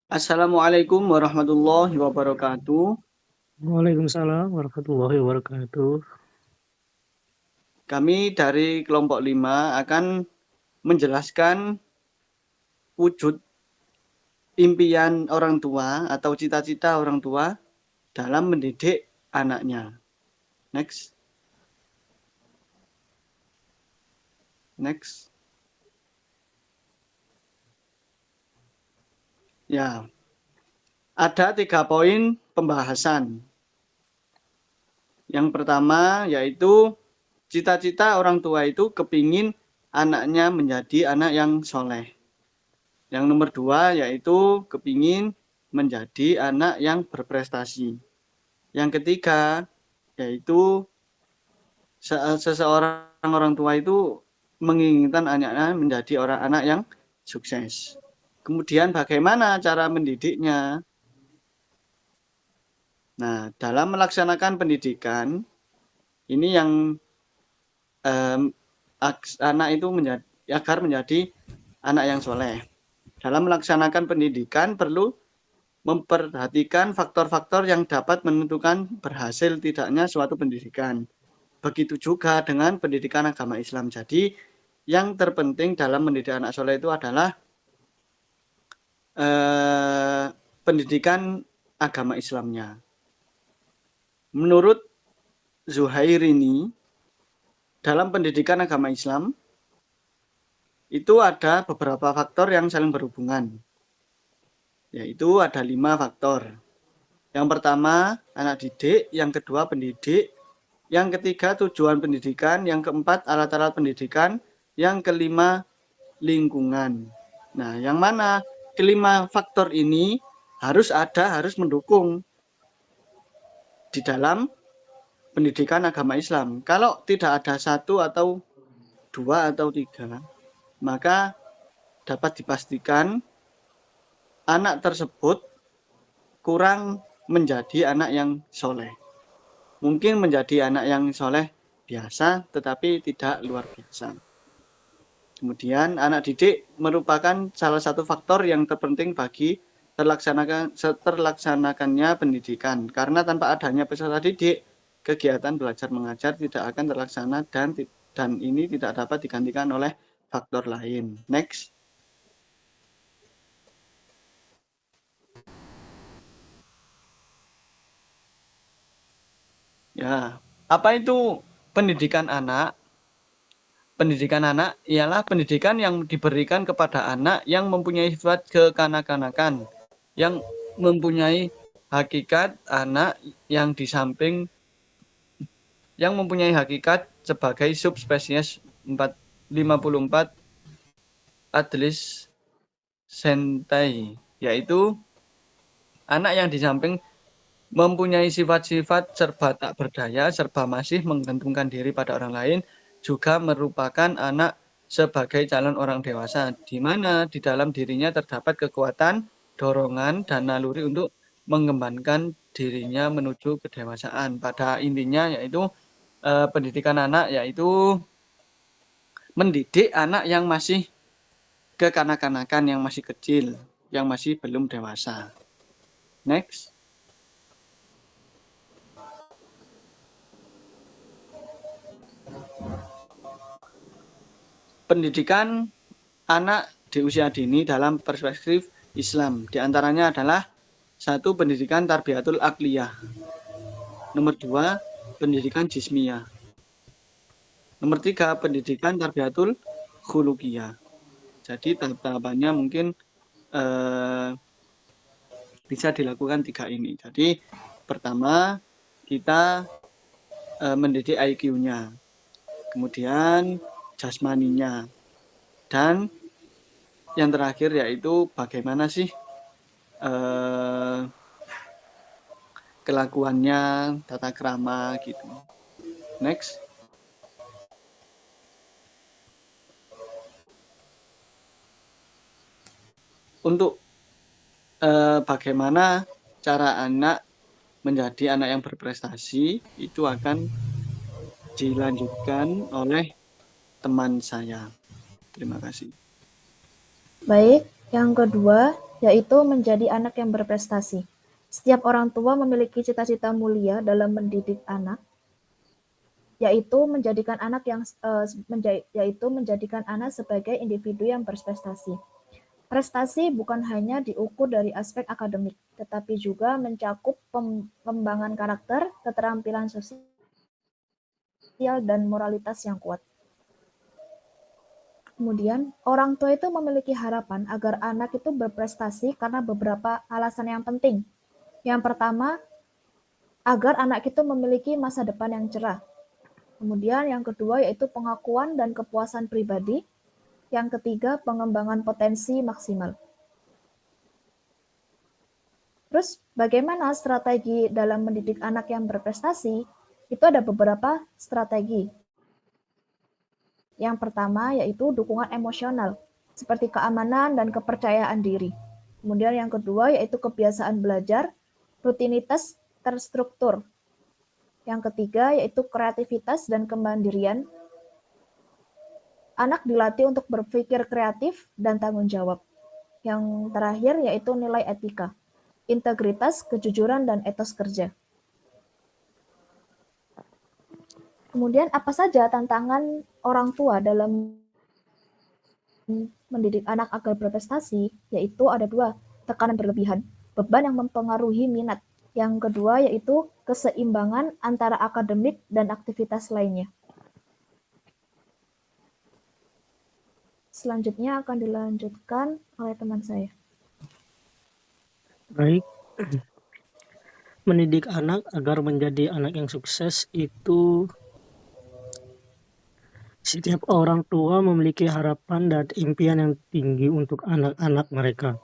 Assalamualaikum warahmatullahi wabarakatuh. Waalaikumsalam warahmatullahi wabarakatuh. Kami dari kelompok 5 akan menjelaskan wujud impian orang tua atau cita-cita orang tua dalam mendidik anaknya. Next. Ya, ada 3 poin pembahasan. Yang pertama yaitu cita-cita orang tua itu kepingin anaknya menjadi anak yang soleh. Yang nomor 2 yaitu kepingin menjadi anak yang berprestasi. Yang ketiga yaitu seseorang orang tua itu menginginkan anaknya menjadi anak yang sukses. Kemudian bagaimana cara mendidiknya? Nah, dalam melaksanakan pendidikan ini yang anak itu agar menjadi anak yang soleh. Dalam melaksanakan pendidikan perlu memperhatikan faktor-faktor yang dapat menentukan berhasil tidaknya suatu pendidikan. Begitu juga dengan pendidikan agama Islam. Jadi yang terpenting dalam mendidik anak soleh itu adalah pendidikan agama Islamnya. Menurut Zuhairini, dalam pendidikan agama Islam itu ada beberapa faktor yang saling berhubungan. Yaitu ada 5 faktor. Yang pertama, anak didik. Yang kedua, pendidik. Yang ketiga, tujuan pendidikan. Yang keempat, alat-alat pendidikan. Yang kelima, lingkungan. Nah, yang mana kelima faktor ini harus mendukung di dalam pendidikan agama Islam. Kalau tidak ada 1 atau 2 atau 3, maka dapat dipastikan anak tersebut kurang menjadi anak yang soleh. Mungkin menjadi anak yang soleh biasa, tetapi tidak luar biasa. Kemudian anak didik merupakan salah satu faktor yang terpenting bagi terlaksanakannya pendidikan. Karena tanpa adanya peserta didik, kegiatan belajar mengajar tidak akan terlaksana dan ini tidak dapat digantikan oleh faktor lain. Next. Ya, apa itu pendidikan anak? Pendidikan anak ialah pendidikan yang diberikan kepada anak yang mempunyai sifat kekanak-kanakan, yang mempunyai hakikat anak yang di samping yang mempunyai hakikat sebagai subspesies 54 Adelis Sentai, yaitu anak yang di samping mempunyai sifat-sifat serba tak berdaya, serba masih menggantungkan diri pada orang lain, juga merupakan anak sebagai calon orang dewasa, di mana di dalam dirinya terdapat kekuatan, dorongan, dan naluri untuk mengembangkan dirinya menuju kedewasaan. Pada intinya yaitu pendidikan anak yaitu mendidik anak yang masih kekanak-kanakan, yang masih kecil, yang masih belum dewasa. Next. Pendidikan anak di usia dini dalam perspektif Islam. Di antaranya adalah 1. Pendidikan tarbiyatul akliyah. Nomor 2. Pendidikan jismiyah. Nomor 3. Pendidikan tarbiyatul khulukiyah. Jadi tahap-tahapannya mungkin bisa dilakukan 3 ini. Jadi pertama kita mendidik IQ-nya. Kemudian jasmaninya, dan yang terakhir yaitu bagaimana sih kelakuannya, tata krama gitu. Next. Untuk bagaimana cara anak menjadi anak yang berprestasi itu akan dilanjutkan oleh teman saya. Terima kasih. Baik, yang kedua, yaitu menjadi anak yang berprestasi. Setiap orang tua memiliki cita-cita mulia dalam mendidik anak, yaitu menjadikan anak sebagai individu yang berprestasi. Prestasi bukan hanya diukur dari aspek akademik, tetapi juga mencakup pengembangan karakter, keterampilan sosial, dan moralitas yang kuat. Kemudian, orang tua itu memiliki harapan agar anak itu berprestasi karena beberapa alasan yang penting. Yang pertama, agar anak itu memiliki masa depan yang cerah. Kemudian yang kedua yaitu pengakuan dan kepuasan pribadi. Yang ketiga, pengembangan potensi maksimal. Terus bagaimana strategi dalam mendidik anak yang berprestasi? Itu ada beberapa strategi. Yang pertama yaitu dukungan emosional, seperti keamanan dan kepercayaan diri. Kemudian yang kedua yaitu kebiasaan belajar, rutinitas terstruktur. Yang ketiga yaitu kreativitas dan kemandirian. Anak dilatih untuk berpikir kreatif dan tanggung jawab. Yang terakhir yaitu nilai etika, integritas, kejujuran, dan etos kerja. Kemudian apa saja tantangan orang tua dalam mendidik anak agar berprestasi? Yaitu ada dua, tekanan berlebihan, beban yang mempengaruhi minat. Yang kedua yaitu keseimbangan antara akademik dan aktivitas lainnya. Selanjutnya akan dilanjutkan oleh teman saya. Baik. Mendidik anak agar menjadi anak yang sukses itu setiap orang tua memiliki harapan dan impian yang tinggi untuk anak-anak mereka.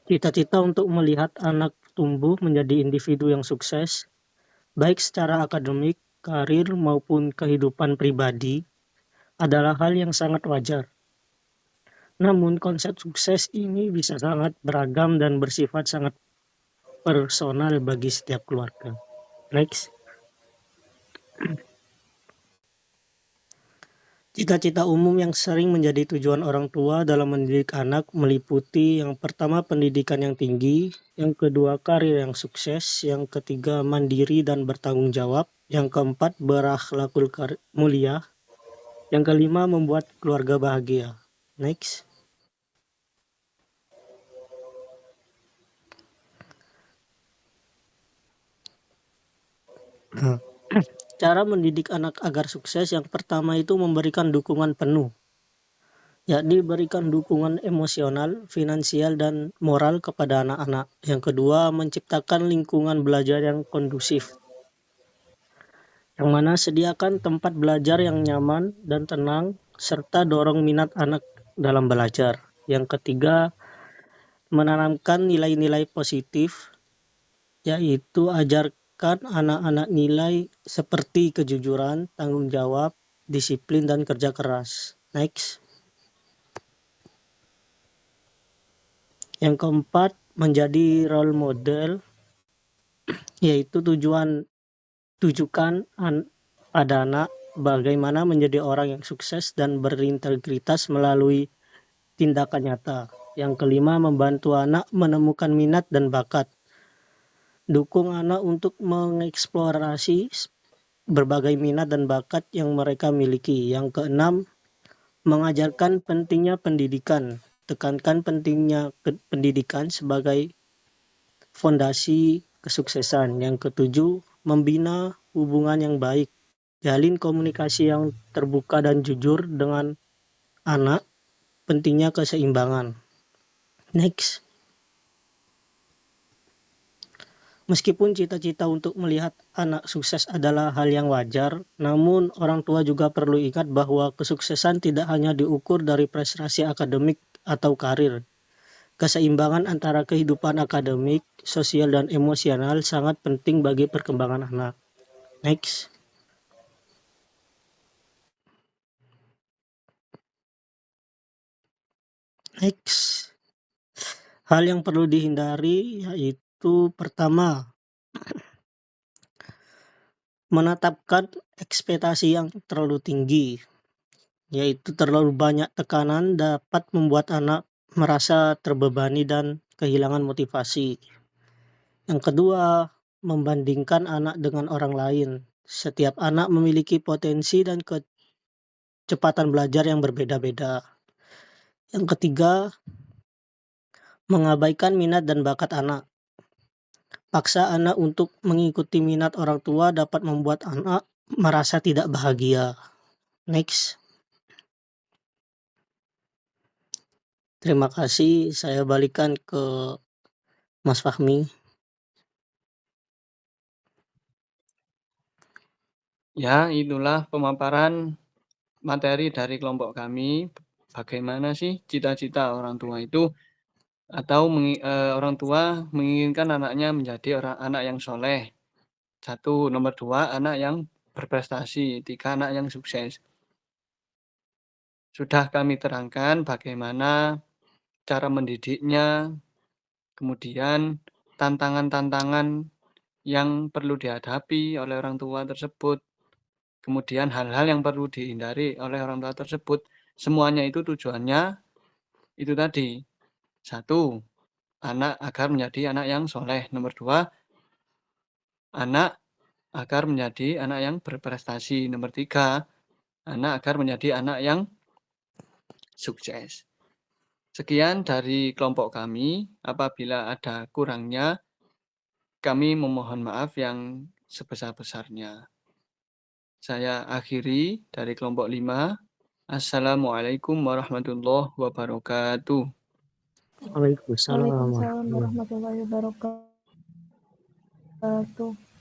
Cita-cita untuk melihat anak tumbuh menjadi individu yang sukses, baik secara akademik, karir, maupun kehidupan pribadi, adalah hal yang sangat wajar. Namun konsep sukses ini bisa sangat beragam dan bersifat sangat personal bagi setiap keluarga. Next. Cita-cita umum yang sering menjadi tujuan orang tua dalam mendidik anak meliputi yang pertama pendidikan yang tinggi, yang kedua karir yang sukses, yang ketiga mandiri dan bertanggung jawab, yang keempat berakhlakul mulia, yang kelima membuat keluarga bahagia. Next. Cara mendidik anak agar sukses yang pertama itu memberikan dukungan penuh, yakni berikan dukungan emosional, finansial, dan moral kepada anak-anak. Yang kedua, menciptakan lingkungan belajar yang kondusif, yang mana sediakan tempat belajar yang nyaman dan tenang, serta dorong minat anak dalam belajar. Yang ketiga, menanamkan nilai-nilai positif, yaitu ajarkan anak-anak nilai seperti kejujuran, tanggung jawab, disiplin, dan kerja keras. Next. Yang keempat, menjadi role model, yaitu tujukan pada anak bagaimana menjadi orang yang sukses dan berintegritas melalui tindakan nyata. Yang kelima, membantu anak menemukan minat dan bakat. Dukung anak untuk mengeksplorasi berbagai minat dan bakat yang mereka miliki. Yang keenam, mengajarkan pentingnya pendidikan. Tekankan pentingnya pendidikan sebagai fondasi kesuksesan. Yang ketujuh, membina hubungan yang baik. Jalin komunikasi yang terbuka dan jujur dengan anak. Pentingnya keseimbangan. Next. Meskipun cita-cita untuk melihat anak sukses adalah hal yang wajar, namun orang tua juga perlu ingat bahwa kesuksesan tidak hanya diukur dari prestasi akademik atau karir. Keseimbangan antara kehidupan akademik, sosial, dan emosional sangat penting bagi perkembangan anak. Next. Next. Hal yang perlu dihindari yaitu pertama, menetapkan ekspektasi yang terlalu tinggi, yaitu terlalu banyak tekanan dapat membuat anak merasa terbebani dan kehilangan motivasi. Yang kedua, membandingkan anak dengan orang lain. Setiap anak memiliki potensi dan kecepatan belajar yang berbeda-beda. Yang ketiga, mengabaikan minat dan bakat anak. Paksa anak untuk mengikuti minat orang tua dapat membuat anak merasa tidak bahagia. Next. Terima kasih, saya balikan ke Mas Fahmi. Ya, itulah pemaparan materi dari kelompok kami. Bagaimana sih cita-cita orang tua itu, atau orang tua menginginkan anaknya menjadi anak yang soleh. 1, nomor 2, anak yang berprestasi. 3, anak yang sukses. Sudah kami terangkan bagaimana cara mendidiknya, kemudian tantangan-tantangan yang perlu dihadapi oleh orang tua tersebut, kemudian hal-hal yang perlu dihindari oleh orang tua tersebut. Semuanya itu tujuannya itu tadi. 1, anak agar menjadi anak yang soleh. Nomor 2, anak agar menjadi anak yang berprestasi. Nomor 3, anak agar menjadi anak yang sukses. Sekian dari kelompok kami. Apabila ada kurangnya, kami memohon maaf yang sebesar-besarnya. Saya akhiri dari kelompok 5. Assalamualaikum warahmatullahi wabarakatuh. Waalaikumsalam Waalaikumsalam warahmatullahi warahmatullahi wabarakatuh.